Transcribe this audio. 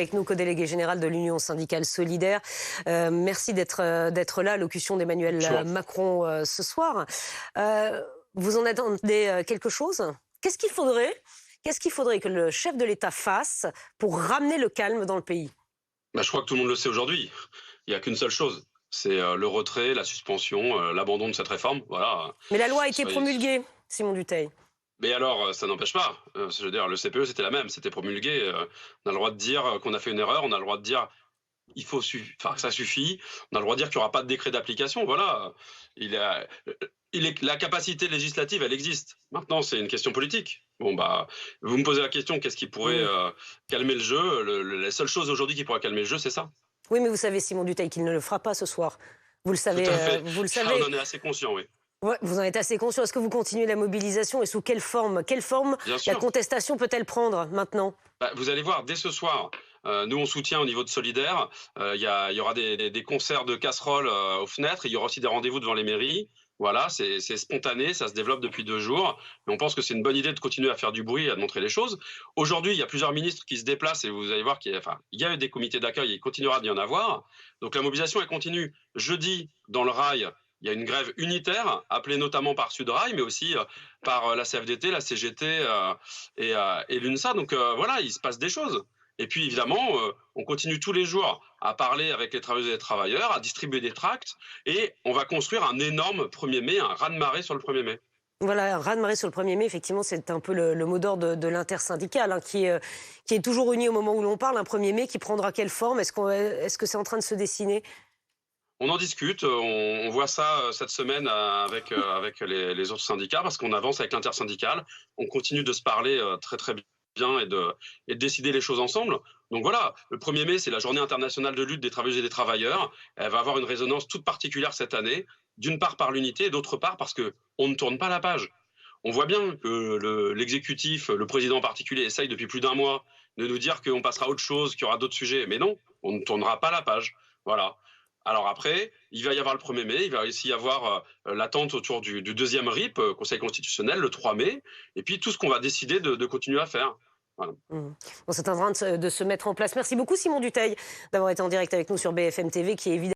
Avec nous, co-délégué général de l'Union syndicale solidaire. Merci d'être là, allocution d'Emmanuel Macron ce soir. Vous en attendez quelque chose? Qu'est-ce qu'il faudrait que le chef de l'État fasse pour ramener le calme dans le pays? Je crois que tout le monde le sait aujourd'hui. Il n'y a qu'une seule chose, c'est le retrait, la suspension, l'abandon de cette réforme. Voilà. Mais la loi a été promulguée, Simon Dutheil. Mais alors, ça n'empêche pas. Je veux dire, le CPE, c'était la même, c'était promulgué. On a le droit de dire qu'on a fait une erreur, on a le droit de dire que ça suffit. On a le droit de dire qu'il n'y aura pas de décret d'application. Voilà. La capacité législative, elle existe. Maintenant, c'est une question politique. Bon, vous me posez la question, qu'est-ce qui pourrait calmer le jeu? La seule chose aujourd'hui qui pourrait calmer le jeu, c'est ça. Oui, mais vous savez, Simon Dutheil, qu'il ne le fera pas ce soir. Vous le savez. Tout à fait. Vous le savez. On en est assez conscient, oui. Ouais, vous en êtes assez conscient. Est-ce que vous continuez la mobilisation et sous quelle forme? Quelle forme la contestation peut-elle prendre maintenant? Vous allez voir, dès ce soir, nous on soutient au niveau de Solidaire. Il y aura des concerts de casseroles aux fenêtres. Il y aura aussi des rendez-vous devant les mairies. Voilà, c'est spontané, ça se développe depuis 2 jours. Mais on pense que c'est une bonne idée de continuer à faire du bruit et à montrer les choses. Aujourd'hui, il y a plusieurs ministres qui se déplacent et vous allez voir qu'il y a eu des comités d'accueil et il continuera d'y en avoir. Donc la mobilisation, elle continue. Jeudi, dans le rail, il y a une grève unitaire, appelée notamment par Sudrail, mais aussi par la CFDT, la CGT et l'UNSA. Donc voilà, il se passe des choses. Et puis évidemment, on continue tous les jours à parler avec les travailleuses et les travailleurs, à distribuer des tracts, et on va construire un énorme 1er mai, un raz-de-marée sur le 1er mai. Voilà, un raz-de-marée sur le 1er mai, effectivement, c'est un peu le mot d'ordre de l'intersyndicale, hein, qui est toujours uni au moment où l'on parle. Un 1er mai qui prendra quelle forme? Est-ce que c'est en train de se dessiner? On en discute, on voit ça cette semaine avec les autres syndicats, parce qu'on avance avec l'intersyndicale. On continue de se parler très très bien et de décider les choses ensemble. Donc voilà, le 1er mai, c'est la journée internationale de lutte des travailleuses et des travailleurs. Elle va avoir une résonance toute particulière cette année, d'une part par l'unité et d'autre part parce qu'on ne tourne pas la page. On voit bien que l'exécutif, le président en particulier, essaye depuis plus d'1 mois de nous dire qu'on passera à autre chose, qu'il y aura d'autres sujets. Mais non, on ne tournera pas la page. Voilà. Alors après, il va y avoir le 1er mai, il va aussi y avoir l'attente autour du 2e RIP, Conseil constitutionnel, le 3 mai, et puis tout ce qu'on va décider de continuer à faire. Voilà. Bon, c'est en train de se mettre en place. Merci beaucoup, Simon Dutheil, d'avoir été en direct avec nous sur BFM TV, qui est évidemment